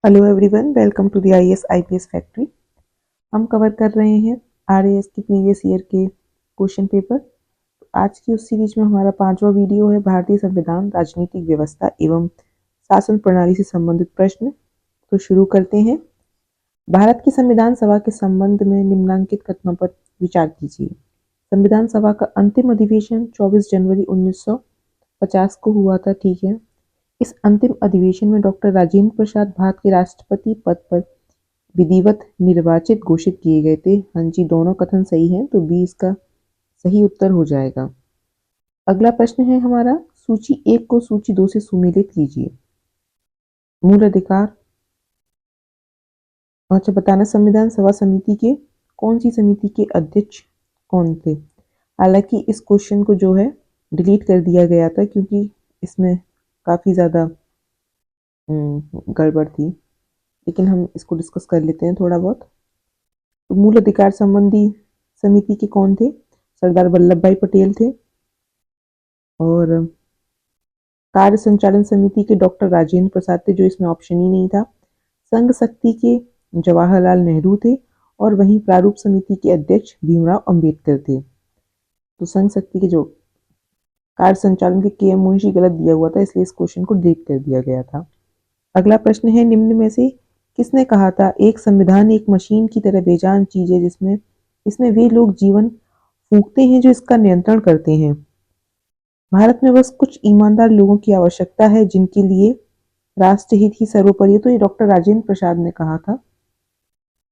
Hello everyone, welcome to the IAS IPS factory. हम cover कर रहे हैं आरएएस की प्रीवियस ईयर के क्वेश्चन पेपर। आज की उस सीरीज में हमारा 5वां वीडियो है भारतीय संविधान, राजनीतिक व्यवस्था एवं शासन प्रणाली से संबंधित प्रश्न। तो शुरू करते हैं। भारत की संविधान सभा के संबंध में निम्नलिखित कथनों पर विचार कीजिए। संविधान सभा का अंतिम अधिवेशन 24 जनवरी 1950 को हुआ था। ठीक है। इस अंतिम अधिवेशन में डॉक्टर राजेंद्र प्रसाद भारत के राष्ट्रपति पद पर विधिवत निर्वाचित घोषित किए गए थे। हाँ जी, दोनों कथन सही हैं, तो बी इसका सही उत्तर हो जाएगा। अगला प्रश्न है हमारा, सूची 1 को सूची 2 से सुमेलित कीजिए। मूल अधिकार। अच्छा, बताना संविधान सभा समिति के कौन सी समिति के अध्यक्ष कौन थे। हालांकि इस क्वेश्चन को जो है डिलीट कर दिया गया था क्योंकि इसमें काफी ज्यादा गड़बड़ थी, लेकिन हम इसको डिस्कस कर लेते हैं थोड़ा बहुत। तो मूल अधिकार संबंधी समिति के कौन थे? सरदार वल्लभ भाई पटेल थे। और कार्य संचालन समिति के डॉक्टर राजेंद्र प्रसाद थे, जो इसमें ऑप्शन ही नहीं था। संघ शक्ति के जवाहरलाल नेहरू थे और वहीं प्रारूप समिति के अध्यक्ष भीमराव अंबेडकर थे। तो संघ शक्ति के जो कार्य संचालन के एम मुंशी गलत दिया हुआ था, इसलिए इस क्वेश्चन को डिलीट कर दिया गया था। अगला प्रश्न है, निम्न में से किसने कहा था एक संविधान एक मशीन की तरह बेजान चीज है जिसमें इसमें वे लोग जीवन फूंकते हैं जो इसका नियंत्रण करते हैं। भारत में बस कुछ ईमानदार लोगों की आवश्यकता है जिनके लिए राष्ट्रहित ही सर्वोपरि। तो ये डॉक्टर राजेंद्र प्रसाद ने कहा था।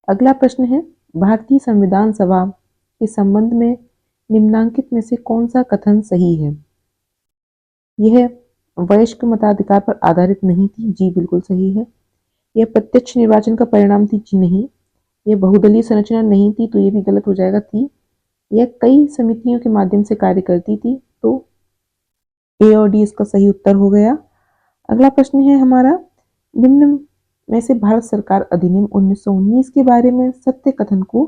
अगला प्रश्न है, भारतीय संविधान सभा के संबंध में निम्नलिखित में से कौन सा कथन सही है। यह वयस्क मताधिकार पर आधारित नहीं थी। जी बिल्कुल सही है। यह प्रत्यक्ष निर्वाचन का परिणाम थी। जी नहीं। यह बहुदलीय संरचना नहीं थी, तो ये भी गलत हो जाएगा। थी। यह कई समितियों के माध्यम से कार्य करती थी, तो ए और डी इसका सही उत्तर हो गया। अगला प्रश्न है हमारा, निम्न में से भारत सरकार अधिनियम 1919 के बारे में सत्य कथन को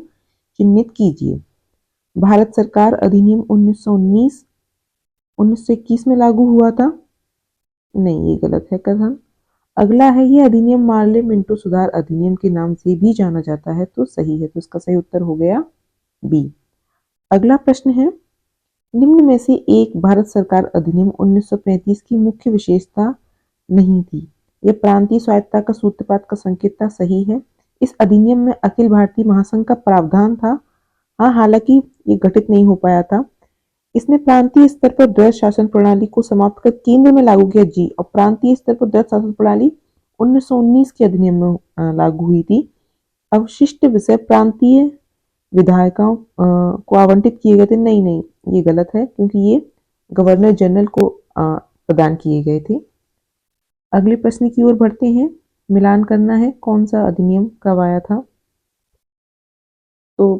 चिन्हित कीजिए। भारत सरकार अधिनियम 1919 1921 में लागू हुआ था। नहीं, ये गलत है कथन। अगला है, यह अधिनियम मार्ले मिंटो सुधार अधिनियम के नाम से भी जाना जाता है, तो सही है। तो इसका सही उत्तर हो गया बी। अगला प्रश्न है, निम्न में से एक भारत सरकार अधिनियम 1935 की मुख्य विशेषता नहीं थी। यह प्रांतीय स्वायत्तता का सूत्रपात का संकेत था। सही है। इस अधिनियम में अखिल भारतीय महासंघ का प्रावधान था। हाँ, हालांकि ये घटित नहीं हो पाया था। इसने प्रांतीय स्तर पर द्वैध शासन प्रणाली को समाप्त कर केंद्र में लागू किया। जी, और प्रांतीय स्तर पर द्वैध शासन प्रणाली 1919 के अधिनियम में लागू हुई थी। अवशिष्ट विषय प्रांतीय विधायकों को आवंटित किए गए थे। नहीं नहीं, ये गलत है क्योंकि ये गवर्नर जनरल को प्रदान किए गए थे। अगले प्रश्न की ओर बढ़ते हैं। मिलान करना है कौन सा अधिनियम कब आया था। तो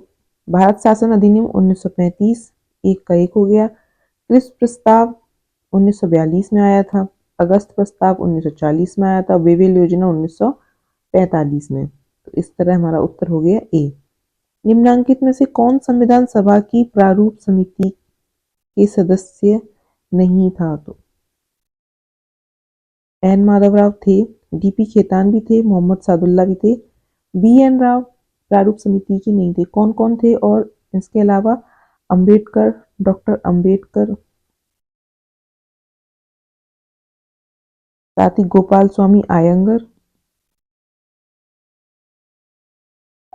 भारत शासन अधिनियम 1935 एक का एक हो गया। क्रिप्स प्रस्ताव 1942 में आया था। अगस्त प्रस्ताव 1940 में आया था। वेवेल योजना 1945 में। तो इस तरह हमारा उत्तर हो गया ए। निम्नांकित में से कौन संविधान सभा की प्रारूप समिति के सदस्य नहीं था। तो एन माधवराव थे, डीपी खेतान भी थे, मोहम्मद सादुल्ला भी थे। बी एन राव प्रारूप समिति के नहीं थे। कौन कौन थे? और इसके अलावा अंबेडकर, डॉक्टर अंबेडकर, साथ ही गोपाल स्वामी आयंगर,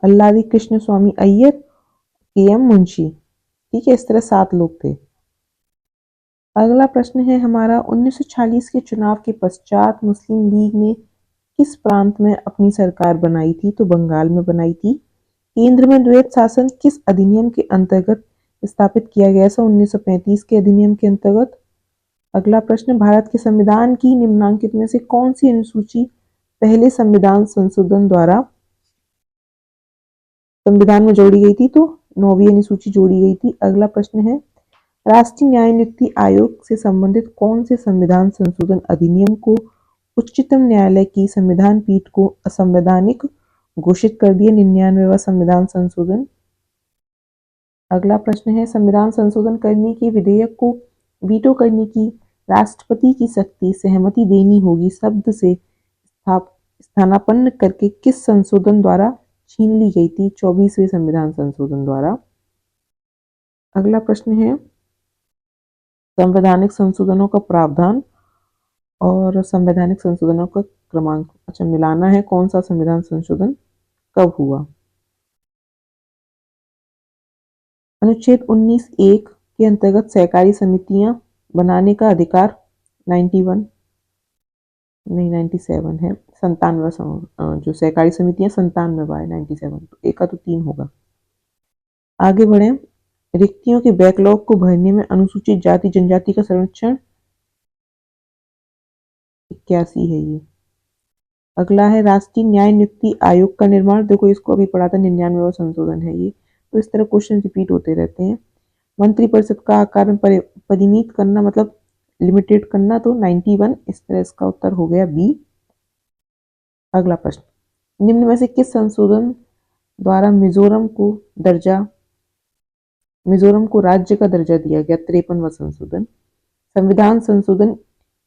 अल्लादी कृष्ण स्वामी अय्यर, के एम मुंशी। ठीक है, इस तरह 7 लोग थे। अगला प्रश्न है हमारा, 1946 के चुनाव के पश्चात मुस्लिम लीग ने किस प्रांत में अपनी सरकार बनाई थी। तो बंगाल में बनाई थी। केंद्र में द्वैध शासन किस अधिनियम के अंतर्गत स्थापित किया गया। 1935 के अधिनियम के अंतर्गत। अगला प्रश्न, भारत के संविधान की निम्नलिखित में से कौन सी अनुसूची पहले संविधान संशोधन द्वारा संविधान में जोड़ी गई थी। तो 9वीं अनुसूची जोड़ी गई थी। अगला प्रश्न है, राष्ट्रीय न्याय नियुक्ति आयोग से संबंधित कौन से संविधान संशोधन अधिनियम को उच्चतम न्यायालय की संविधान पीठ को असंवैधानिक घोषित कर दिया। 99वां संविधान संशोधन। अगला प्रश्न है, संविधान संशोधन करने के विधेयक को वीटो करने की राष्ट्रपति की शक्ति सहमति देनी होगी शब्द से स्थानापन्न करके किस संशोधन द्वारा छीन ली गई थी? 24वें संविधान संशोधन द्वारा। अगला प्रश्न है संवैधानिक संशोधनों का प्रावधान और संवैधानिक संशोधनों का क्रमांक। अच्छा, मिलाना है कौन सा संविधान संशोधन कब हुआ। अनुच्छेद 19(1) के अंतर्गत सहकारी समितियां बनाने का अधिकार 91 नहीं 97 है, 97 जो सहकारी समितियां 97 है 97, तो एक का तो 3 होगा। आगे बढ़े, रिक्तियों के बैकलॉग को भरने में अनुसूचित जाति जनजाति का संरक्षण 81 है ये। अगला है राष्ट्रीय न्याय नियुक्ति आयोग का निर्माण। देखो इसको अभी पढ़ा था, 99वां संशोधन है ये, तो इस तरह क्वेश्चन रिपीट होते रहते हैं। मंत्रिपरिषद का आकार में परिमित करना मतलब लिमिटेड करना, तो 91, इस तरह इसका उत्तर हो गया बी। अगला प्रश्न, निम्न में से किस संशोधन द्वारा मिजोरम को राज्य का दर्जा दिया गया? 53वां संशोधन। संविधान संशोधन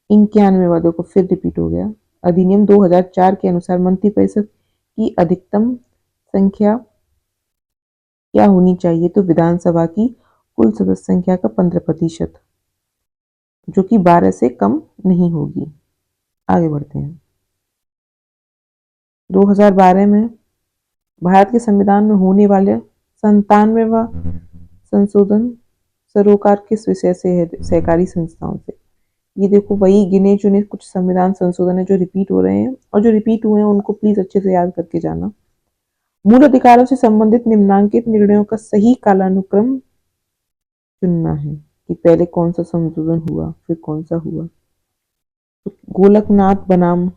91वां, देखो फिर रिपीट हो गया। अधिनियम 2004 के अनुसार मंत्रिपरिषद की अधिकतम संख्या क्या होनी चाहिए? तो विधानसभा की कुल सदस्य संख्या का 15%, जो कि 12 से कम नहीं होगी। आगे बढ़ते हैं। 2012 में भारत के संविधान में होने वाले 97वां संशोधन सरोकार किस विषय से है? सहकारी संस्थाओं से। ये देखो वही गिने चुने कुछ संविधान संशोधन है जो रिपीट हो रहे हैं, और जो रिपीट हुए हैं उनको प्लीज अच्छे से याद करके जाना। मूल अधिकारों से संबंधित निम्नांकित निर्णयों का सही कालानुक्रम चुनना है कि पहले कौन सा संशोधन हुआ फिर कौन सा हुआ। तो गोलकनाथ बनाम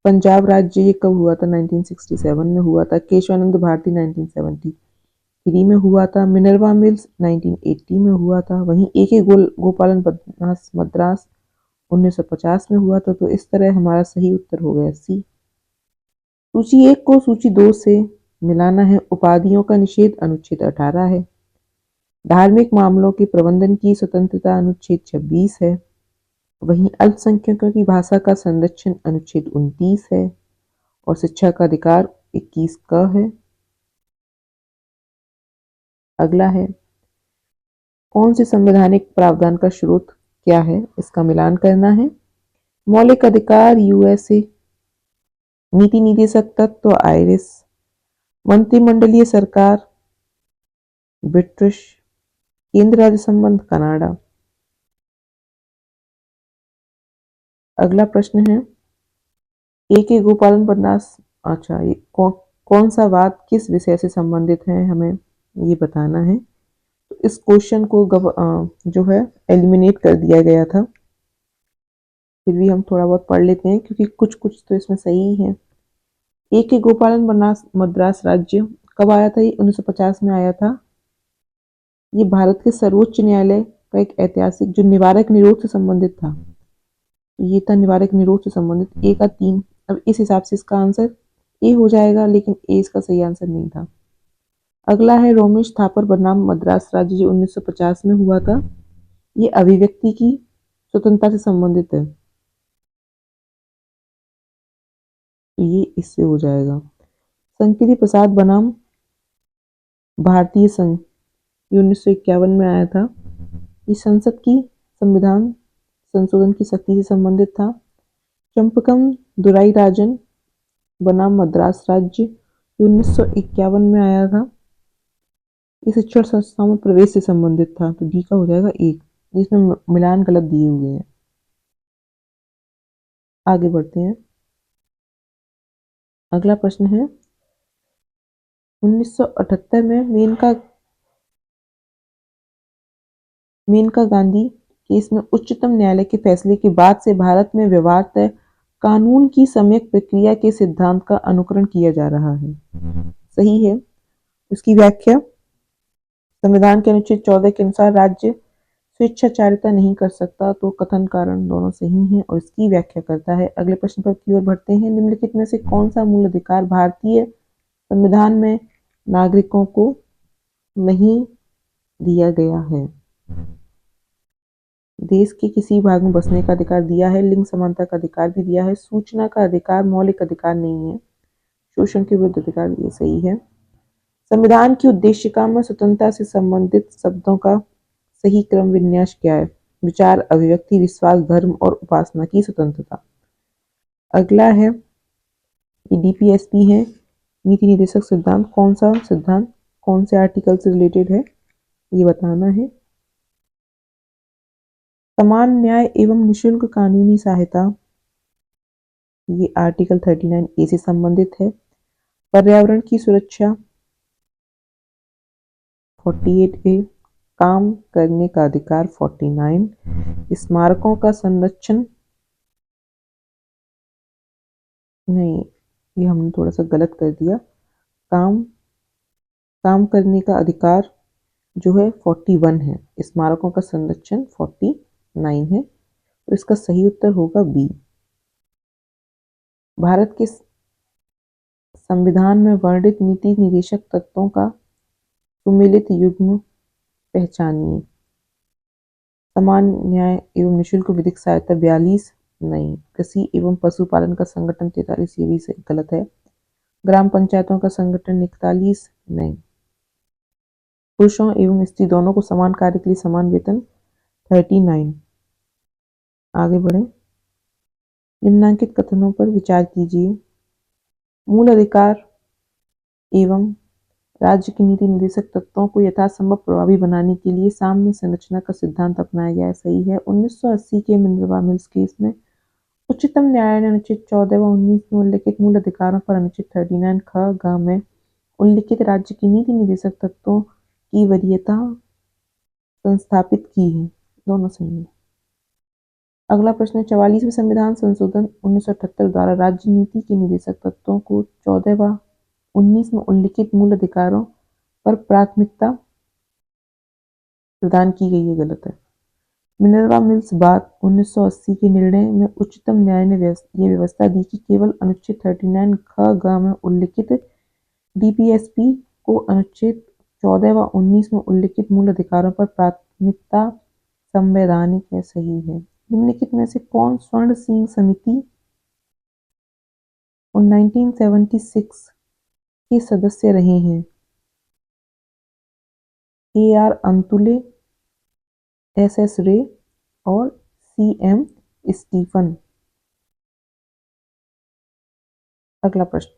पंजाब राज्य ये कब हुआ था? 1967 में हुआ था। केशवानंद भारती 1973 में हुआ था। मिनर्वा मिल्स 1980 में हुआ था। वहीं ए.के. गोपालन मद्रास 1950 में हुआ था। तो इस तरह हमारा सही उत्तर हो गया सी। सूची 1 को सूची 2 से मिलाना है। उपाधियों का निषेध अनुच्छेद 18 है। धार्मिक मामलों के प्रबंधन की स्वतंत्रता अनुच्छेद 26 है। वहीं अल्पसंख्यकों की भाषा का संरक्षण अनुच्छेद 29 है, और शिक्षा का अधिकार 21 क है। अगला है कौन से संवैधानिक प्रावधान का स्रोत क्या है? इसका मिलान करना है। मौलिक अधिकार यूएसए, नीति निदेशक तत्व आयरिश, मंत्रिमंडलीय सरकार ब्रिटिश, केंद्र राज्य संबंध कनाडा। अगला प्रश्न है ए.के. गोपालन बदनास। अच्छा, ये कौन सा वाद किस विषय से संबंधित है, हमें ये बताना है। तो इस क्वेश्चन को जो है एलिमिनेट कर दिया गया था, फिर भी हम थोड़ा बहुत पढ़ लेते हैं क्योंकि कुछ कुछ तो इसमें सही है। ए.के. गोपालन बदनास मद्रास राज्य कब आया था? ये 1950 में आया था। ये भारत के सर्वोच्च न्यायालय का एक ऐतिहासिक जो निवारक निरोध से संबंधित था, ये था निवारक निरोध से संबंधित। ए का 3। अब इस हिसाब से इसका आंसर ए हो जाएगा, लेकिन ए इसका सही आंसर नहीं था। अगला है रोमेश थापर बनाम मद्रास राज्य जो 1950 में हुआ था। ये अभिव्यक्ति की स्वतंत्रता से संबंधित है, तो ये इससे हो जाएगा। संकीर्ति प्रसाद बनाम भारतीय संघ ये 1951 में आया था। ये संसद की संविधान संशोधन की शक्ति से संबंधित था। चंपकम दुराई राजन बनाम मद्रास राज्य 1951 में आया था। ये शिक्षण संस्थाओं में प्रवेश से संबंधित था, तो डी का हो जाएगा 1, जिसमें मिलान गलत दिए हुए हैं। आगे बढ़ते हैं। अगला प्रश्न है 1978 में मेनका गांधी केस में उच्चतम न्यायालय के फैसले के बाद से भारत में व्यवहारतः कानून की सम्यक प्रक्रिया के सिद्धांत का अनुकरण किया जा रहा है। सही है। इसकी व्याख्या संविधान के अनुच्छेद 14 के अनुसार राज्य स्वेच्छाचारिता नहीं कर सकता, तो कथन कारण दोनों सही हैं और इसकी व्याख्या करता है। अगले प्रश्न पर की ओर बढ़ते हैं। निम्नलिखित में से कौन सा मूल अधिकार भारतीय संविधान में नागरिकों को नहीं दिया गया है? देश के किसी भाग में बसने का अधिकार दिया है, लिंग समानता का अधिकार भी दिया है, सूचना का अधिकार मौलिक अधिकार नहीं है, शोषण के विरुद्ध अधिकार, ये सही है। संविधान की उद्देशिका में स्वतंत्रता से संबंधित शब्दों का सही क्रम विन्यास क्या है? विचार, अभिव्यक्ति, विश्वास, धर्म और उपासना की स्वतंत्रता। अगला है, ये डीपीएसपी है, नीति निर्देशक सिद्धांत। कौन सा सिद्धांत कौन से आर्टिकल से रिलेटेड है, ये बताना है। समान न्याय एवं निशुल्क कानूनी सहायता, ये आर्टिकल 39A से संबंधित है। पर्यावरण की सुरक्षा 48A, काम करने का अधिकार 49, स्मारकों का संरक्षण, नहीं ये हमने थोड़ा सा गलत कर दिया, काम करने का अधिकार जो है 41 है, स्मारकों का संरक्षण 49 है, तो इसका सही उत्तर होगा बी। भारत के संविधान में वर्णित नीति निर्देशक तत्वों का सुमेलित युग्म पहचानिए। समान न्याय एवं निशुल्क विधिक सहायता 42, नहीं। कृषि एवं पशुपालन का संगठन 43, ये भी गलत है। ग्राम पंचायतों का संगठन 41, नहीं। पुरुषों एवं स्त्री दोनों को समान कार्य के लिए समान वेतन 39। आगे बढ़े, निम्नांकित कथनों पर विचार कीजिए। मूल अधिकार एवं राज्य की नीति निर्देशक तत्वों को यथासंभव प्रभावी बनाने के लिए साम्य संरचना का सिद्धांत अपनाया गया है, सही है। 1980 के मिनर्वा मिल्स केस में उच्चतम न्यायालय ने अनुच्छेद 14 व 19 में उल्लिखित मूल अधिकारों पर अनुच्छेद 39 ख ग में उल्लिखित राज्य की नीति निर्देशक तत्वों की वरीयता संस्थापित की है, दोनों सही है। अगला प्रश्न है, 44वें संविधान संशोधन 1978 द्वारा राज्य नीति के निर्देशक तत्वों को 14 व 19 में उल्लिखित मूल अधिकारों पर प्राथमिकता प्रदान की गई है, गलत है। मिनर्वा मिल्स बाद 1980 के निर्णय में उच्चतम न्यायालय ने यह व्यवस्था दी कि केवल अनुच्छेद 39 ख ग में उल्लिखित डीपीएसपी को अनुच्छेद 14 व 19 में उल्लिखित मूल अधिकारों पर प्राथमिकता संवैधानिक है, सही है। निम्नलिखित में से कौन स्वर्ण सिंह समिति 1976 के सदस्य रहे हैं? AR अंतुले, SS रे और CM स्टीफन। अगला प्रश्न,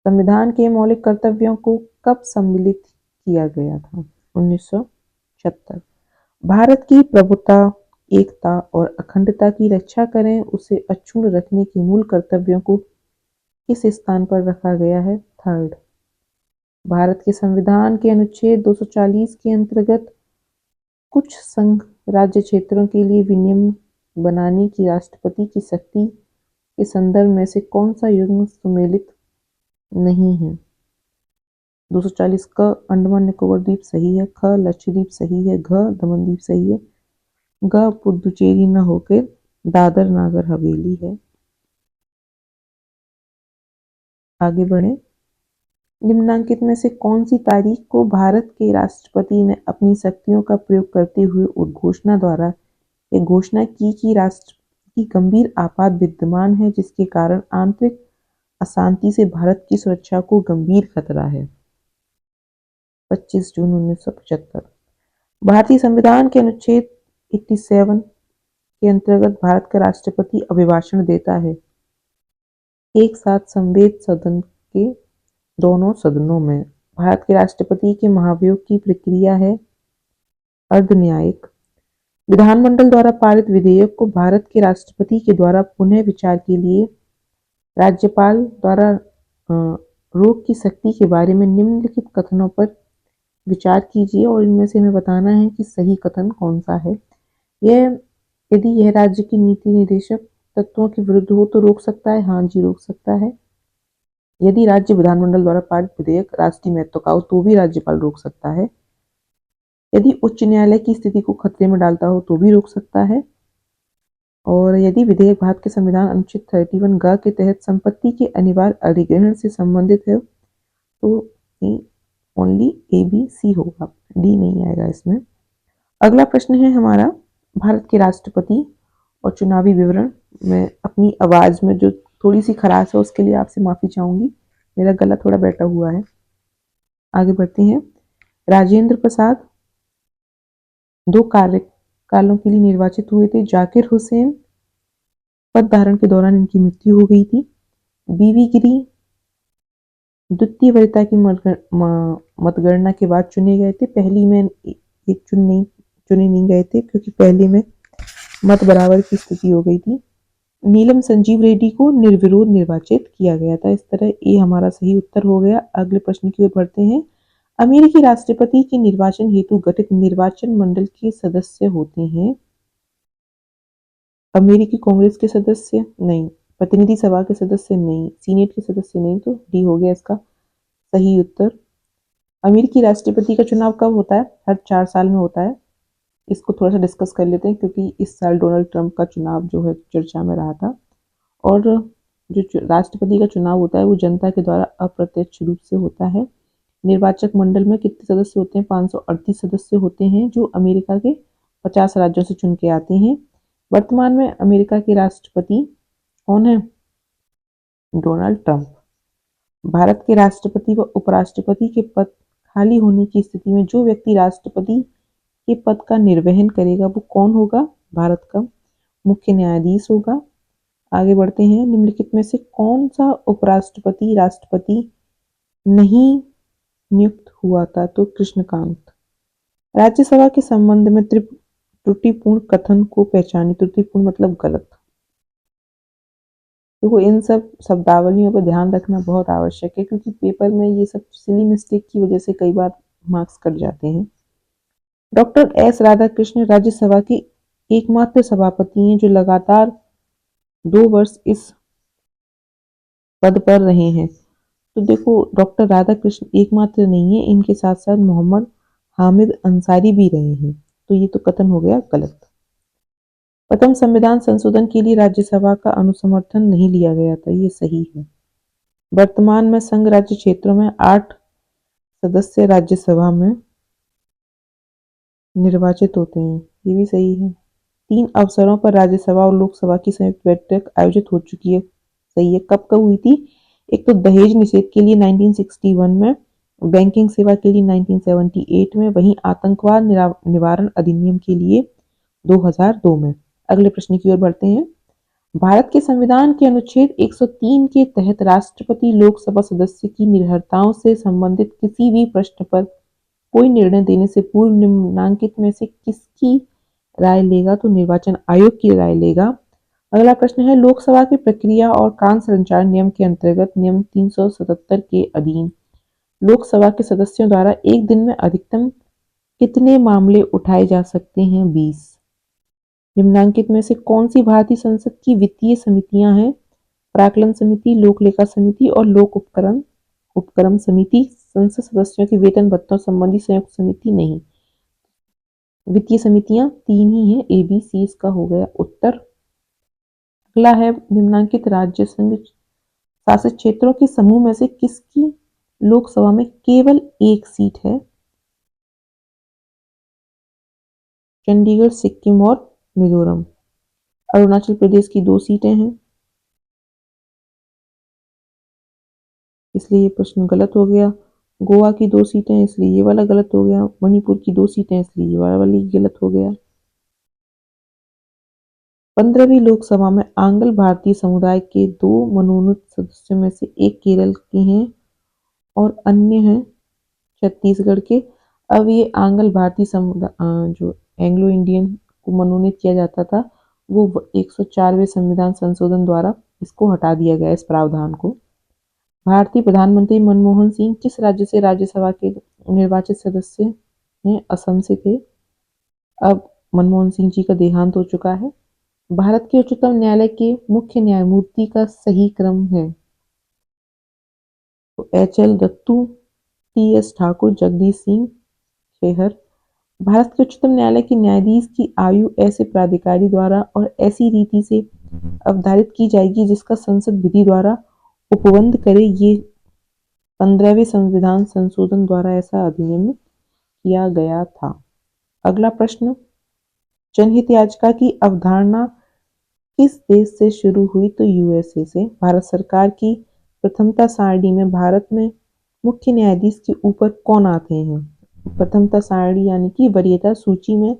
संविधान के मौलिक कर्तव्यों को कब सम्मिलित किया गया था? 1976। भारत की प्रभुता, एकता और अखंडता की रक्षा करें, उसे अक्षुण्ण रखने के मूल कर्तव्यों को किस स्थान पर रखा गया है? थर्ड। भारत के संविधान के अनुच्छेद 240 के अंतर्गत कुछ संघ राज्य क्षेत्रों के लिए विनियम बनाने की राष्ट्रपति की शक्ति के संदर्भ में से कौन सा युग्म सुमेलित नहीं है? 240 क अंडमान निकोबार द्वीप सही है, ख लक्षद्वीप सही है, घ दमनदीप सही है, ग पुदुचेरी न होकर दादर नागर हवेली है। आगे बढ़े, निम्नांकित में से कौन सी तारीख को भारत के राष्ट्रपति ने अपनी शक्तियों का प्रयोग करते हुए उद्घोषणा द्वारा यह घोषणा की कि राष्ट्र की गंभीर आपात विद्यमान है, जिसके कारण आंतरिक अशांति से भारत की सुरक्षा को गंभीर खतरा है? 25 जून 1975। भारतीय संविधान के अनुच्छेद 87 के अंतर्गत भारत का राष्ट्रपति अभिभाषण देता है एक साथ संवेद सदन के दोनों सदनों में। भारत के राष्ट्रपति के महाभियोग की प्रक्रिया है अर्धन्यायिक। विधानमंडल द्वारा पारित विधेयक को भारत के राष्ट्रपति के द्वारा पुनः विचार के लिए राज्यपाल द्वारा रोक की शक्ति के बारे में निम्नलिखित कथनों पर विचार कीजिए और इनमें से हमें बताना है कि सही कथन कौन सा है। यदि यह राज्य की नीति निर्देशक तत्वों के विरुद्ध हो तो रोक सकता है, हाँ जी रोक सकता है। यदि राज्य विधानमंडल द्वारा पारित विधेयक राष्ट्रीय महत्व का हो तो भी राज्यपाल रोक सकता है। यदि उच्च न्यायालय की स्थिति को खतरे में डालता हो तो भी रोक सकता है। और यदि विधेयक भारत के संविधान अनुच्छेद 31 ग के तहत संपत्ति के अनिवार्य अधिग्रहण से संबंधित है तो ओनली A B C होगा, डी नहीं आएगा इसमें। अगला प्रश्न है हमारा भारत के राष्ट्रपति और चुनावी विवरण। मैं अपनी आवाज़ में जो थोड़ी सी खराश है उसके लिए आपसे माफ़ी चाहूँगी, मेरा गला थोड़ा बैठा हुआ है। आगे बढ़ते हैं। राजेंद्र प्रसाद 2 कार्यकालों के लिए निर्वाचित हुए थे। जाकिर हुसैन पद धारण के दौरान इनकी मृत्यु हो गई थी। बीवी गिरी द्वितीय वरीयता की मतगणना के बाद चुने गए थे। पहली में ये चुने नहीं गए थे क्योंकि पहली में मत बराबर की स्थिति हो गई थी। नीलम संजीव रेड्डी को निर्विरोध निर्वाचित किया गया था। इस तरह ये हमारा सही उत्तर हो गया। अगले प्रश्न की ओर बढ़ते हैं। अमेरिकी राष्ट्रपति के निर्वाचन हेतु गठित निर्वाचन मंडल के सदस्य होते हैं। अमेरिकी कांग्रेस के सदस्य नहीं, प्रतिनिधि सभा के सदस्य नहीं, सीनेट के सदस्य नहीं, तो डी हो गया इसका सही उत्तर। अमेरिकी राष्ट्रपति का चुनाव कब होता है? हर 4 साल में होता है। इसको थोड़ा सा डिस्कस कर लेते हैं क्योंकि इस साल डोनाल्ड ट्रंप का चुनाव जो है चर्चा में रहा था। और जो राष्ट्रपति का चुनाव होता है वो जनता के द्वारा अप्रत्यक्ष रूप से होता है। निर्वाचक मंडल में कितने सदस्य होते हैं? 538 सदस्य होते हैं जो अमेरिका के 50 राज्यों से चुन के आते हैं। वर्तमान में अमेरिका के राष्ट्रपति कौन है? Donald Trump. भारत के राष्ट्रपति व उपराष्ट्रपति के पद खाली होने की स्थिति में जो व्यक्ति राष्ट्रपति के पद का निर्वहन करेगा वो कौन होगा? भारत का मुख्य न्यायाधीश होगा। आगे बढ़ते हैं। निम्नलिखित में से कौन सा उपराष्ट्रपति राष्ट्रपति नहीं नियुक्त हुआ था? तो कृष्णकांत। राज्यसभा के संबंध में त्रुटिपूर्ण कथन को पहचाने। त्रुटिपूर्ण मतलब गलत। देखो इन सब शब्दावलियों पर ध्यान रखना बहुत आवश्यक है क्योंकि पेपर में ये सब सिली मिस्टेक की वजह से कई बार मार्क्स कट जाते हैं। डॉक्टर एस राधाकृष्णन राज्यसभा के एकमात्र सभापति हैं जो लगातार 2 वर्ष इस पद पर रहे हैं। तो देखो डॉक्टर राधाकृष्ण एकमात्र नहीं है, इनके साथ साथ मोहम्मद हामिद अंसारी भी रहे हैं। तो ये तो कथन हो गया गलत। प्रथम संविधान संशोधन के लिए राज्यसभा का अनुसमर्थन नहीं लिया गया था, ये सही है। वर्तमान में संघ राज्य क्षेत्रों में 8 सदस्य राज्यसभा में निर्वाचित होते हैं, ये भी सही है। 3 अवसरों पर राज्यसभा और लोकसभा की संयुक्त बैठक आयोजित हो चुकी है, सही है। कब कब हुई थी? एक तो दहेज निषेध के लिए 1961 में, बैंकिंग सेवा के लिए 1978 में, वहीं आतंकवाद निवारण अधिनियम के लिए 2002 में। अगले प्रश्न की ओर बढ़ते हैं। भारत के संविधान के अनुच्छेद 103 के तहत राष्ट्रपति लोकसभा सदस्य की निर्भरताओं से संबंधित किसी भी प्रश्न पर कोई निर्णय देने से पूर्व निम्नलिखित में से किसकी राय लेगा? तो निर्वाचन आयोग की राय लेगा। अगला प्रश्न है। लोकसभा की प्रक्रिया और कार्य संचार नियम के अंतर्गत नियम 377 के अधीन लोकसभा के सदस्यों द्वारा एक दिन में अधिकतम कितने मामले उठाए जा सकते हैं? 20। निम्नलिखित में से कौन सी भारतीय संसद की वित्तीय समितियां हैं? प्राक्कलन समिति, लोक लेखा समिति और लोक उपक्रम समिति। संसद सदस्यों के वेतन भत्तों संबंधी संयुक्त समिति नहीं। वित्तीय समितियां 3 ही हैं, ए बी सी इसका हो गया उत्तर। अगला है। निम्नलिखित राज्य संघ शासित क्षेत्रों के समूह में से किसकी लोकसभा में केवल 1 सीट है? चंडीगढ़, सिक्किम और मिजोरम। अरुणाचल प्रदेश की 2 सीटें हैं, इसलिए ये प्रश्न गलत हो गया। गोवा की 2 सीटें, इसलिए ये वाला गलत हो गया। मणिपुर की 2 सीटें, इसलिए ये वाला गलत हो गया। 15वीं लोकसभा में आंग्ल भारतीय समुदाय के 2 मनोनीत सदस्यों में से एक केरल के हैं और अन्य हैं छत्तीसगढ़ के। अब ये आंग्ल भारतीय समुदाय जो एंग्लो इंडियन को मनोनीत किया जाता था वो 104वें संविधान संशोधन द्वारा इसको हटा दिया गया, इस प्रावधान को। भारतीय प्रधानमंत्री मनमोहन सिंह किस राज्य से राज्यसभा के निर्वाचित सदस्य हैं? असम से थे। अब मनमोहन सिंह जी का देहांत हो चुका है। भारत के उच्चतम न्यायालय के मुख्य न्यायमूर्ति का सही क्रम है? तो HL दत्तू, TS ठाकुर, जगदीश सिंह खेहर। भारत के उच्चतम न्यायालय के न्यायाधीश की आयु ऐसे प्राधिकारी द्वारा और ऐसी रीति से अवधारित की जाएगी जिसका संसद विधि द्वारा उपबंध करे। ये 15वें संविधान संशोधन द्वारा ऐसा अधिनियम किया गया था। अगला प्रश्न। जनहित याचिका की अवधारणा किस देश से शुरू हुई? तो यूएसए से। भारत सरकार की प्रथमता सारणी में भारत में मुख्य न्यायाधीश के ऊपर कौन आते हैं? प्रथमता सारणी यानी कि वरीयता सूची में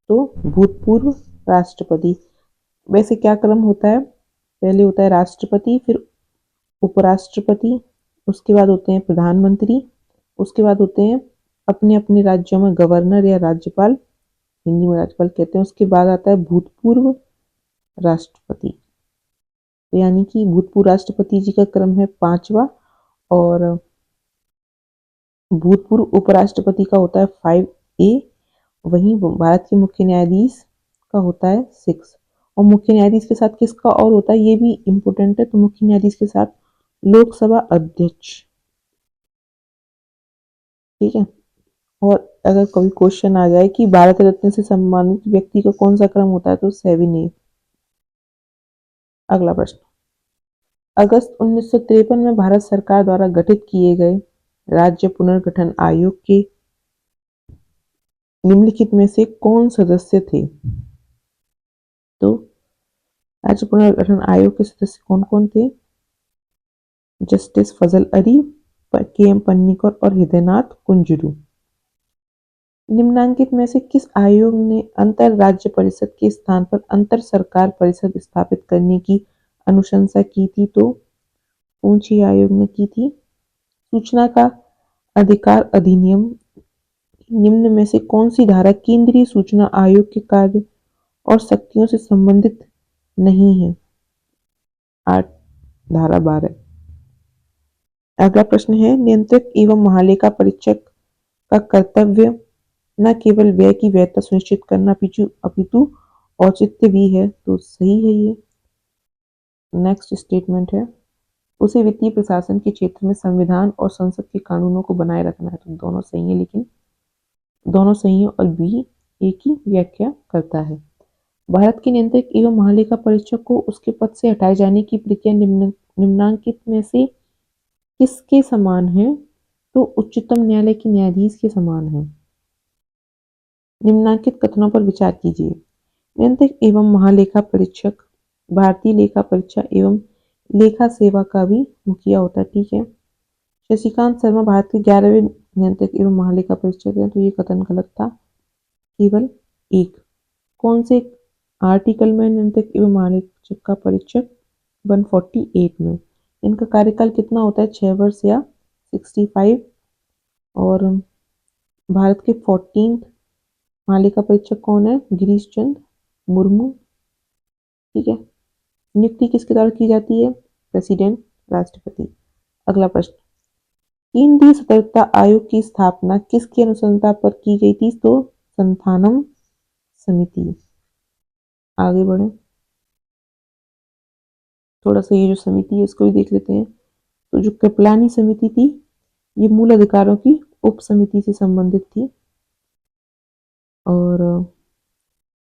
तो भूतपूर्व राष्ट्रपति। वैसे क्या क्रम होता है? पहले होता है राष्ट्रपति, फिर उपराष्ट्रपति, उसके बाद होते हैं प्रधानमंत्री, उसके बाद होते हैं अपने अपने राज्यों में गवर्नर या राज्यपाल, हिंदी में राज्यपाल कहते हैं, उसके बाद आता है भूतपूर्व राष्ट्रपति। तो यानी कि भूतपूर्व राष्ट्रपति जी का क्रम है 5वां और भूतपूर्व उपराष्ट्रपति का होता है 5A। वहीं भारत के मुख्य न्यायाधीश का होता है 6। और मुख्य न्यायाधीश के साथ किसका और होता है ये भी इम्पोर्टेंट है। तो मुख्य न्यायाधीश के साथ लोकसभा अध्यक्ष। ठीक है। और अगर कोई क्वेश्चन आ जाए कि भारत रत्न से सम्मानित व्यक्ति का कौन सा क्रम होता है तो 7A। अगला प्रश्न, अगस्त 1953 में भारत सरकार द्वारा गठित किए गए राज्य पुनर्गठन आयोग के निम्नलिखित में से कौन सदस्य थे? तो राज्य पुनर्गठन आयोग के सदस्य कौन कौन थे? जस्टिस फजल अली, के.एम. पन्नीकर और हृदयनाथ कुंजरू। निम्नांकित में से किस आयोग ने अंतर राज्य परिषद के स्थान पर अंतर सरकार परिषद स्थापित करने की अनुशंसा की थी? तो ऊंची आयोग ने की थी। सूचना का अधिकार अधिनियम निम्न में से कौन सी धारा केंद्रीय सूचना आयोग के कार्य और शक्तियों से संबंधित नहीं है? 8 धारा 12। अगला प्रश्न है, नियंत्रक एवं महालेखा परीक्षक का कर्तव्य न केवल व्यय की वैधता सुनिश्चित करना अपितु औचित्य भी है। तो सही है ये। नेक्स्ट स्टेटमेंट है, उसे वित्तीय प्रशासन के क्षेत्र में संविधान और संसद के कानूनों को बनाए रखना है। तो दोनों सही है, लेकिन दोनों सही है और बी एक ही व्याख्या करता है। भारत के नियंत्रक एवं महालेखा परीक्षक को उसके पद से हटाए जाने की प्रक्रिया निम्नांकित में से किसके समान है? तो उच्चतम न्यायालय के न्यायाधीश के समान है। निम्नांकित कथनों पर विचार कीजिए। नियंत्रक एवं महालेखा परीक्षक भारतीय लेखा परीक्षा एवं लेखा सेवा का भी मुखिया होता है। ठीक है। शशिकांत शर्मा भारत के 11वें नियंत्रक एवं महालेखा परीक्षक हैं। तो ये कथन गलत था। केवल एक। कौन से आर्टिकल में नियंत्रक एवं महालेखा का परीक्षक? 148 में। इनका कार्यकाल कितना होता है? 6 वर्ष या 65। और भारत के 14th महालेखा परीक्षक कौन है? गिरीश चंद्र मुर्मू। ठीक है। नियुक्ति किसके द्वारा की जाती है? प्रेसिडेंट, राष्ट्रपति। अगला प्रश्न, केंद्रीय सतर्कता आयोग की स्थापना किसकी अनुशंसा पर की गई थी? तो संथानम समिति। आगे बढ़े, थोड़ा सा ये जो समिति है इसको भी देख लेते हैं। तो जो कृपलानी समिति थी ये मूल अधिकारों की उप समिति से संबंधित थी। और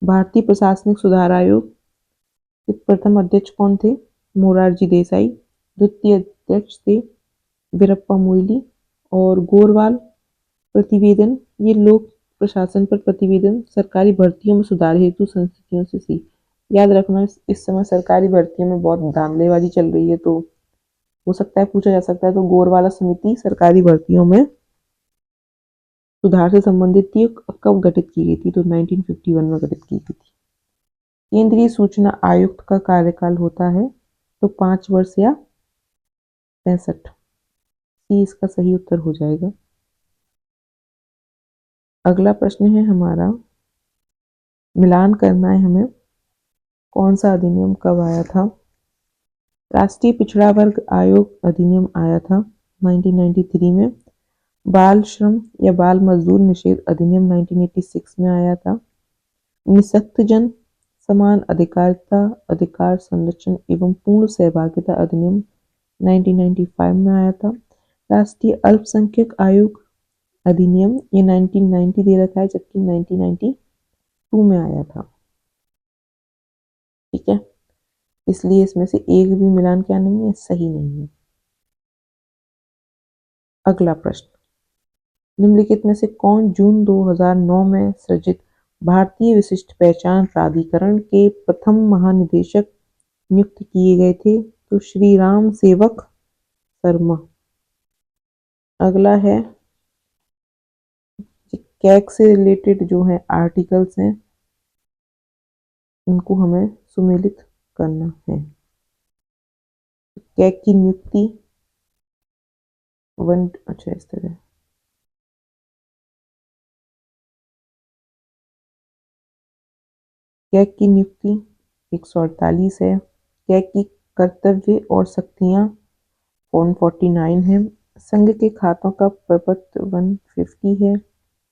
भारतीय प्रशासनिक सुधार आयोग के प्रथम अध्यक्ष कौन थे? मोरारजी देसाई। द्वितीय अध्यक्ष थे वीरप्पा मोइली। और गोरवाल प्रतिवेदन ये लोक प्रशासन पर प्रतिवेदन सरकारी भर्तियों में सुधार हेतु संस्थितियों से सी। याद रखना, इस समय सरकारी भर्तियों में बहुत धांधलेबाजी चल रही है, तो हो सकता है पूछा जा सकता है। तो गोरवाला समिति सरकारी भर्तियों में सुधार से संबंधित थी। कब गठित की गई थी? तो 1951 में गठित की गई थी। केंद्रीय सूचना आयुक्त का कार्यकाल होता है तो 5 वर्ष या 65। सी इसका सही उत्तर हो जाएगा। अगला प्रश्न है हमारा, मिलान करना है हमें, कौन सा अधिनियम कब आया था? राष्ट्रीय पिछड़ा वर्ग आयोग अधिनियम आया था 1993 में। बाल श्रम या बाल मजदूर निषेध अधिनियम 1986 में आया था। निःशक्त जन समान अधिकारिता अधिकार संरक्षण एवं पूर्ण सहभागिता अधिनियम 1995 में आया था। राष्ट्रीय अल्पसंख्यक आयोग अधिनियम ये 1990 दे रखा है, जबकि 1992 में आया था। ठीक है, इसलिए इसमें से एक भी मिलान क्या नहीं है? सही नहीं है। अगला प्रश्न, निम्नलिखित में से कौन जून 2009 में सृजित भारतीय विशिष्ट पहचान प्राधिकरण के प्रथम महानिदेशक नियुक्त किए गए थे? तो श्री राम सेवक शर्मा। अगला है कैग से रिलेटेड जो है आर्टिकल्स हैं इनको हमें सुमेलित करना है। कैग की नियुक्ति अच्छा इस तरह कैग की नियुक्ति 148 है। कैग की कर्तव्य और शक्तियां 149 है। संघ के खातों का प्रपत्र 150 है।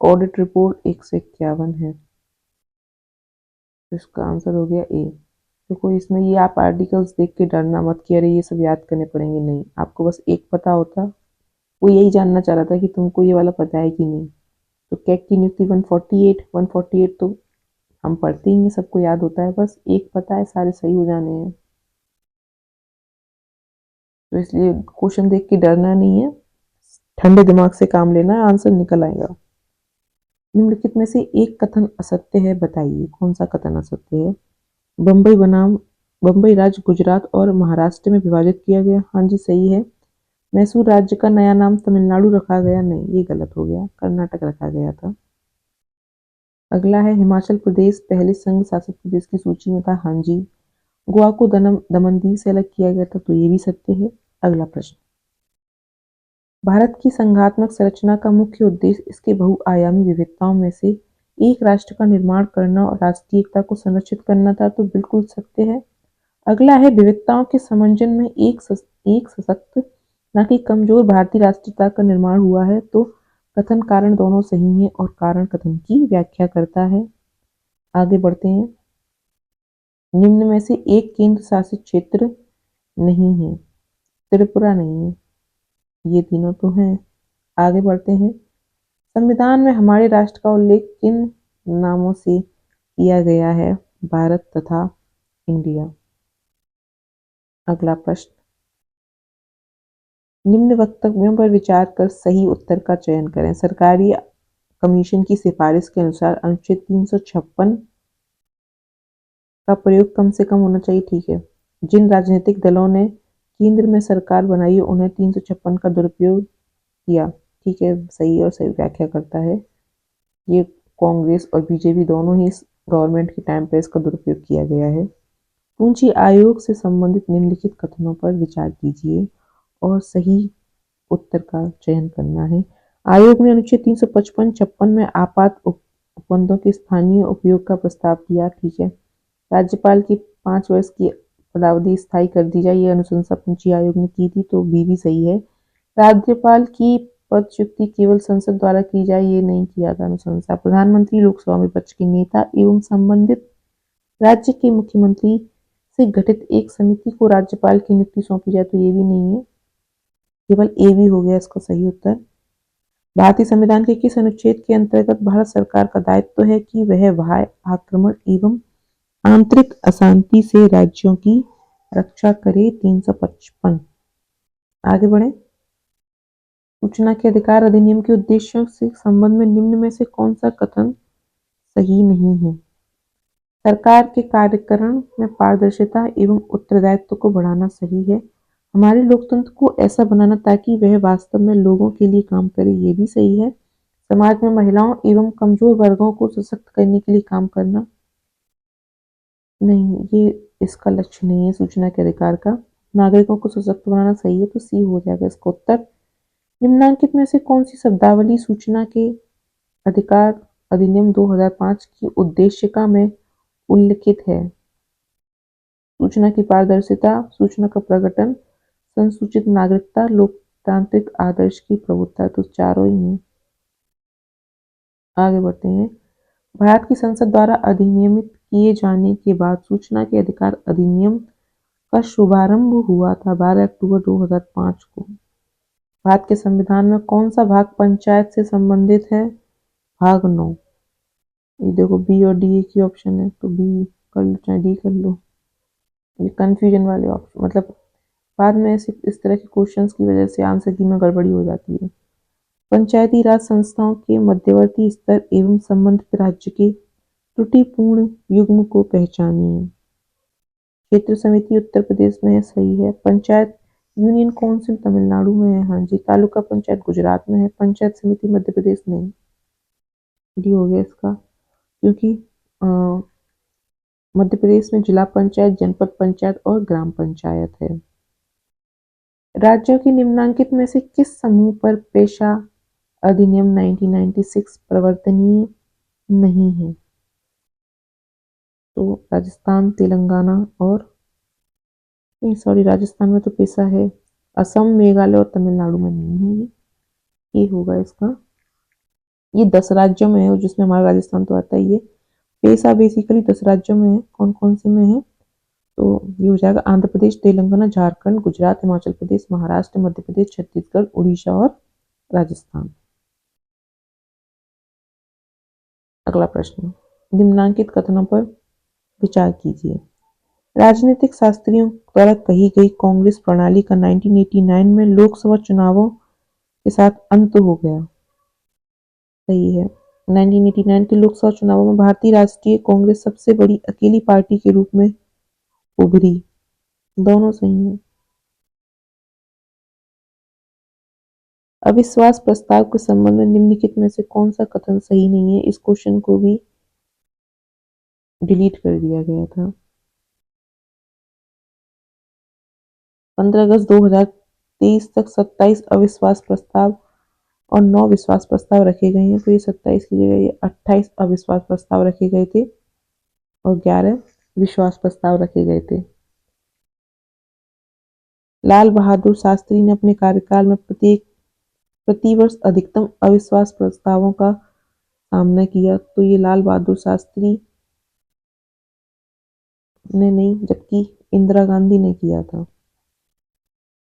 ऑडिट रिपोर्ट 151 है। इसका आंसर हो गया ए। देखो इसमें ये आप आर्टिकल्स देख के डरना मत कि अरे ये सब याद करने पड़ेंगे, नहीं, आपको बस एक पता होता। वो यही जानना चाह रहा था कि तुमको ये वाला पता है कि नहीं। तो कैग की नियुक्ति 148 तो हम पढ़ते ही हैं, सबको याद होता है, बस एक पता है, सारे सही हो जाने हैं। तो इसलिए क्वेश्चन देख के डरना नहीं है, ठंडे दिमाग से काम लेना है, आंसर निकल आएगा। निम्नलिखित में से एक कथन असत्य है, बताइए कौन सा कथन असत्य है? बम्बई बनाम बम्बई राज्य गुजरात और महाराष्ट्र में विभाजित किया गया। हाँ जी सही है। मैसूर राज्य का नया नाम तमिलनाडु रखा गया। नहीं, ये गलत हो गया, कर्नाटक रखा गया था। अगला है हिमाचल प्रदेश पहले संघ शासित प्रदेश की सूची में था। हाँ जी। गोवा को दमन दीव से अलग किया गया था। तो ये भी सत्य है। अगला प्रश्न, भारत की संघात्मक संरचना का मुख्य उद्देश्य इसके बहुआयामी विविधताओं में से एक राष्ट्र का निर्माण करना और राष्ट्रीय एकता को संरक्षित करना था। तो बिल्कुल सत्य है। अगला है विविधताओं के समंजन में एक सशक्त न कि कमजोर भारतीय राष्ट्रीयता का निर्माण हुआ है। तो कथन कारण दोनों सही है और कारण कथन की व्याख्या करता है। आगे बढ़ते हैं। निम्न में से एक केंद्र शासित क्षेत्र नहीं है। त्रिपुरा नहीं है, ये तीनों तो हैं। आगे बढ़ते हैं। संविधान में हमारे राष्ट्र का उल्लेख किन नामों से किया गया है? भारत तथा इंडिया। अगला प्रश्न, निम्न वक्तव्यों पर विचार कर सही उत्तर का चयन करें। सरकारी कमीशन की सिफारिश के अनुसार अनुच्छेद 356 का प्रयोग कम से कम होना चाहिए। ठीक है। जिन राजनीतिक दलों ने केंद्र में सरकार बनाई उन्हें 356 का दुरुपयोग किया। ठीक है, सही और सही व्याख्या करता है। ये कांग्रेस और बीजेपी दोनों ही इस गवर्नमेंट के टाइम पे इसका दुरुपयोग किया गया है। पूंजी आयोग से संबंधित निम्नलिखित कथनों पर विचार कीजिए और सही उत्तर का चयन करना है। आयोग ने अनुच्छेद 355-56 में आपात उपबंधों के स्थानीय उपयोग का प्रस्ताव किया। ठीक है। राज्यपाल की 5 वर्ष की पदावधि स्थायी कर दी जाए, ये अनुशंसा पूंजी आयोग ने की थी। तो भी सही है। राज्यपाल की पदच्युति केवल संसद द्वारा की जाए, ये नहीं किया था अनुशंसा। प्रधानमंत्री लोकसभा विपक्ष के नेता एवं संबंधित राज्य के मुख्यमंत्री से गठित एक समिति को राज्यपाल की नियुक्ति सौंपी जाए। तो ये भी नहीं है, केवल ए भी हो गया इसका सही उत्तर। भारतीय संविधान के किस अनुच्छेद के अंतर्गत भारत सरकार का दायित्व है कि वह बाह्य आक्रमण एवं आंतरिक अशांति से राज्यों की रक्षा करे? 355। आगे बढ़े। सूचना के अधिकार अधिनियम के उद्देश्यों से संबंध में निम्न में से कौन सा कथन सही नहीं है? सरकार के कार्यकरण में पारदर्शिता एवं उत्तरदायित्व को बढ़ाना सही है। हमारे लोकतंत्र को ऐसा बनाना ताकि वह वास्तव में लोगों के लिए काम करे, ये भी सही है। समाज में महिलाओं एवं कमजोर वर्गों को सशक्त करने के लिए काम करना, नहीं, ये इसका लक्ष्य नहीं है सूचना के अधिकार का। नागरिकों को सशक्त बनाना सही है, तो सी हो जाएगा इसका उत्तर। निम्नलिखित में से कौन सी शब्दावली सूचना के अधिकार अधिनियम 2005 की उद्देशिका में उल्लिखित है? सूचना की पारदर्शिता, सूचना का प्रकटन, संसूचित नागरिकता, लोकतांत्रिक आदर्श की प्रभुत्ता। तो चारों ही हैं। आगे बढ़ते हैं। भारत की संसद द्वारा अधिनियमित किए जाने के बाद सूचना के अधिकार अधिनियम का शुभारंभ हुआ था 12 अक्टूबर 2005 को। भारत के संविधान में कौन सा भाग पंचायत से संबंधित है? भाग 9। ये देखो बी और डी एक ही ऑप्शन है, तो बी कर लो चाहे डी कर लो। ये कंफ्यूजन वाले ऑप्शन, मतलब बाद में इस तरह के क्वेश्चंस की वजह से आंसर की में गड़बड़ी हो जाती है। पंचायती राज संस्थाओं के मध्यवर्ती स्तर एवं संबंधित राज्य के त्रुटिपूर्ण युग्म को पहचानिए। क्षेत्र समिति उत्तर प्रदेश में है, सही है। पंचायत यूनियन काउंसिल तमिलनाडु में है, हाँ जी। तालुका पंचायत गुजरात में है, पंचायत समिति मध्य प्रदेश नहीं। डी हो गया इसका, क्योंकि मध्य प्रदेश में जिला पंचायत, जनपद पंचायत और ग्राम पंचायत है। राज्यों के निम्नांकित में से किस समूह पर पेशा अधिनियम 1996 प्रवर्तनीय नहीं है? तो राजस्थान, तेलंगाना और नहीं, सॉरी, राजस्थान में तो पेशा है, असम, मेघालय और तमिलनाडु में नहीं है। ये होगा इसका, ये 10 राज्यों में है, जिसमें हमारा राजस्थान तो आता ही है। पेशा बेसिकली 10 राज्यों में है। कौन कौन से में है? तो ये हो जाएगा आंध्र प्रदेश, तेलंगाना, झारखंड, गुजरात, हिमाचल प्रदेश, महाराष्ट्र, मध्य प्रदेश, छत्तीसगढ़, उड़ीसा और राजस्थान। अगला प्रश्न, निम्नांकित कथनों पर विचार कीजिए। राजनीतिक शास्त्रियों द्वारा कही गई कांग्रेस प्रणाली का 1989 में लोकसभा चुनावों के साथ अंत हो गया। सही है। 1989 के लोकसभा चुनावों में भारतीय राष्ट्रीय कांग्रेस सबसे बड़ी अकेली पार्टी के रूप में उभरी। दोनों सही है। अविश्वास प्रस्ताव के संबंध में निम्नलिखित में से कौन सा कथन सही नहीं है? इस क्वेश्चन को भी डिलीट कर दिया गया था। 15 अगस्त 2023 तक 27 अविश्वास प्रस्ताव और 9 विश्वास प्रस्ताव रखे गए हैं। तो ये 27 की जगह ये 28 अविश्वास प्रस्ताव रखे गए थे और 11 विश्वास प्रस्ताव रखे गए थे। लाल बहादुर शास्त्री ने अपने कार्यकाल में प्रतिवर्ष अधिकतम अविश्वास प्रस्तावों का सामना किया। तो ये लाल बहादुर शास्त्री ने नहीं, जबकि इंदिरा गांधी ने किया था।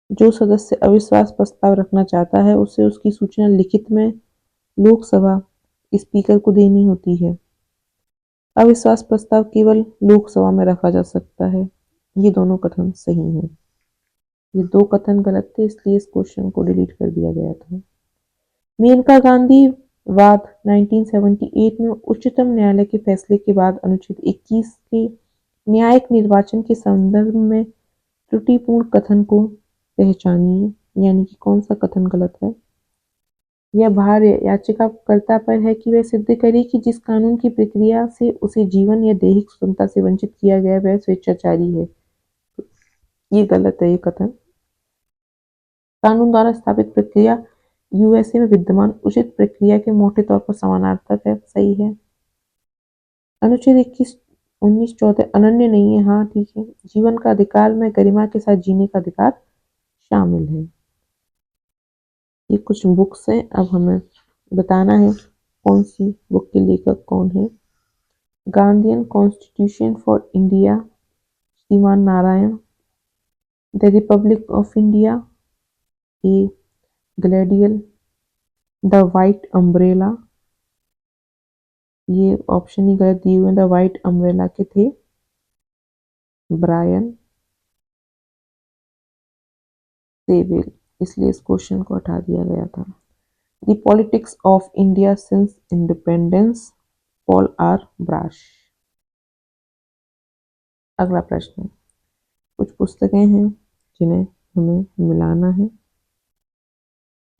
जो सदस्य अविश्वास प्रस्ताव रखना चाहता है उसे उसकी सूचना लिखित में लोकसभा स्पीकर को देनी होती है। अविश्वास प्रस्ताव केवल लोकसभा में रखा जा सकता है। ये दोनों कथन सही हैं। ये 2 कथन गलत थे, इसलिए इस क्वेश्चन को डिलीट कर दिया गया था। मेनका गांधी वाद 1978 में उच्चतम न्यायालय के फैसले के बाद अनुच्छेद 21 के न्यायिक निर्वाचन के संदर्भ में त्रुटिपूर्ण कथन को पहचानिए। यानी कि कौन सा कथन गलत है? यह भार याचिकाकर्ता पर है कि वह सिद्ध करे कि जिस कानून की प्रक्रिया से उसे जीवन या दैहिक स्वतंत्रता से वंचित किया गया वह स्वेच्छाचारी है। ये गलत है। ये कथन कानून द्वारा स्थापित प्रक्रिया यूएसए में विद्यमान उचित प्रक्रिया के मोटे तौर पर समानार्थक है। सही है। अनुच्छेद 21 19 14 अनन्य नहीं है। हाँ, ठीक है। जीवन का अधिकार में गरिमा के साथ जीने का अधिकार शामिल है। ये कुछ बुक्स हैं, अब हमें बताना है कौन सी बुक के लेखक कौन है। Gandhian constitution for India Shriman Narayan, the republic of India A Gledhill, the white umbrella, ये ऑप्शन ही गलत दिए हुए। द वाइट अम्ब्रेला के थे ब्रायन सेविल, इसलिए इस क्वेश्चन को हटा दिया गया था। The politics of India since independence, Paul R Brass. अगला प्रश्न, कुछ पुस्तकें हैं जिन्हें हमें मिलाना है।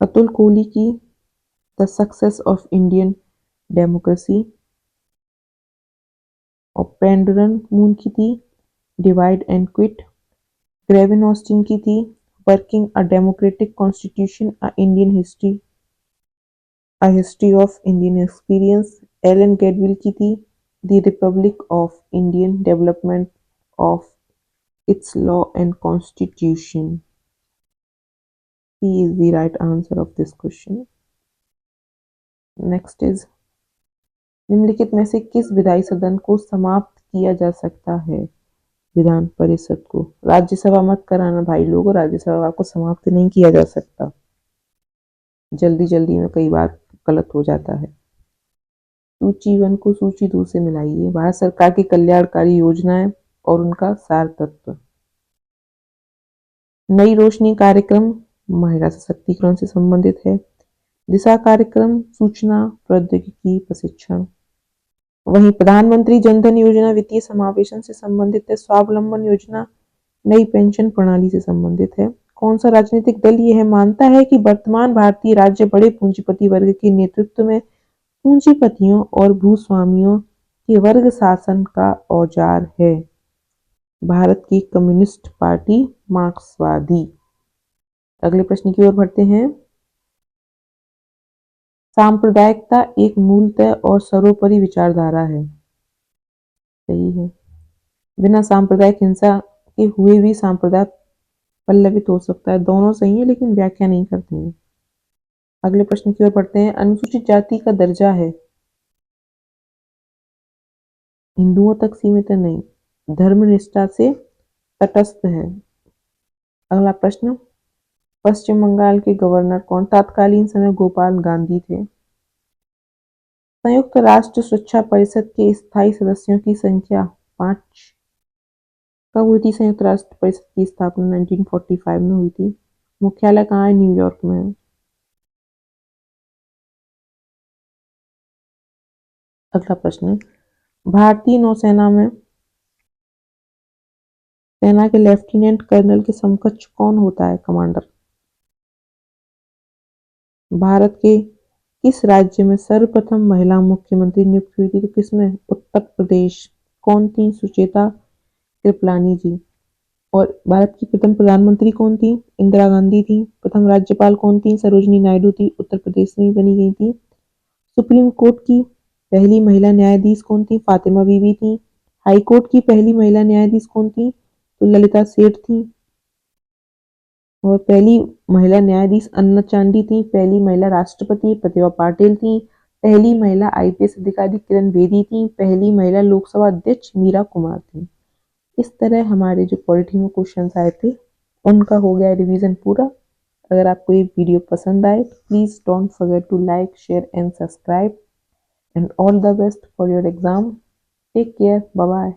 अतुल कोहली की the success of Indian democracy और पेंडुरन मून की थी divide and quit. Granville Austin की थी working a democratic constitution a Indian history, a history of Indian experience. Alan Gledhill की थी the republic of Indian development of its law and constitution. C is the right answer of this question. Next is, निम्नलिखित में से किस विधायी सदन को समाप्त किया जा सकता है? विधान परिषद को। राज्यसभा मत कराना भाई लोगों, राज्यसभा को समाप्त नहीं किया जा सकता। जल्दी जल्दी में कई बार गलत हो जाता है। सूची 1 को सूची 2 से मिलाइए। भारत सरकार की कल्याणकारी योजनाएं और उनका सार तत्व। नई रोशनी कार्यक्रम महिला सशक्तिकरण से संबंधित है। दिशा कार्यक्रम सूचना प्रौद्योगिकी प्रशिक्षण। वहीं प्रधानमंत्री जनधन योजना वित्तीय समावेशन से संबंधित है। स्वावलंबन योजना नई पेंशन प्रणाली से संबंधित है। कौन सा राजनीतिक दल यह मानता है कि वर्तमान भारतीय राज्य बड़े पूंजीपति वर्ग के नेतृत्व में पूंजीपतियों और भूस्वामियों के वर्ग शासन का औजार है? भारत की कम्युनिस्ट पार्टी मार्क्सवादी। अगले प्रश्न की ओर बढ़ते हैं। सांप्रदायिकता एक मूलतः और सर्वोपरि विचारधारा है। सही है। बिना सांप्रदायिक हिंसा के हुए भी सांप्रदाय पल्लवित हो सकता है। दोनों सही है लेकिन व्याख्या नहीं करते हैं। अगले प्रश्न की ओर बढ़ते हैं। अनुसूचित जाति का दर्जा है हिंदुओं तक सीमित है? नहीं, धर्मनिष्ठा से तटस्थ है। अगला प्रश्न। पश्चिम बंगाल के गवर्नर कौन? तत्कालीन समय गोपाल गांधी थे। संयुक्त राष्ट्र सुरक्षा परिषद के स्थायी सदस्यों की संख्या 5। कब हुई थी संयुक्त राष्ट्र परिषद की स्थापना? 1945 में हुई थी। मुख्यालय कहाँ है? न्यूयॉर्क में है। अगला प्रश्न। भारतीय नौसेना में सेना के लेफ्टिनेंट कर्नल के समकक्ष कौन होता है? कमांडर। भारत के किस राज्य में सर्वप्रथम महिला मुख्यमंत्री नियुक्त हुई थी? तो किसमें? उत्तर प्रदेश। कौन थी? सुचेता कृपलानी जी। और भारत की प्रथम प्रधानमंत्री कौन थी? इंदिरा गांधी थी। प्रथम राज्यपाल कौन थी? सरोजनी नायडू थी, उत्तर प्रदेश में बनी गई थी। सुप्रीम कोर्ट की पहली महिला न्यायाधीश कौन थी? फातिमा बीबी थी। हाई कोर्ट की पहली महिला न्यायाधीश कौन थी? तो ललिता सेठ थी। और पहली महिला न्यायाधीश अन्ना चांडी थी। पहली महिला राष्ट्रपति प्रतिभा पाटिल थी। पहली महिला आईपीएस अधिकारी किरण बेदी थी। पहली महिला लोकसभा अध्यक्ष मीरा कुमार थी। इस तरह हमारे जो पॉलिटी में क्वेश्चन आए थे उनका हो गया रिवीजन पूरा। अगर आपको ये वीडियो पसंद आए तो please don't forget to like, share and subscribe, and all the best for your exam. Take care, bye bye.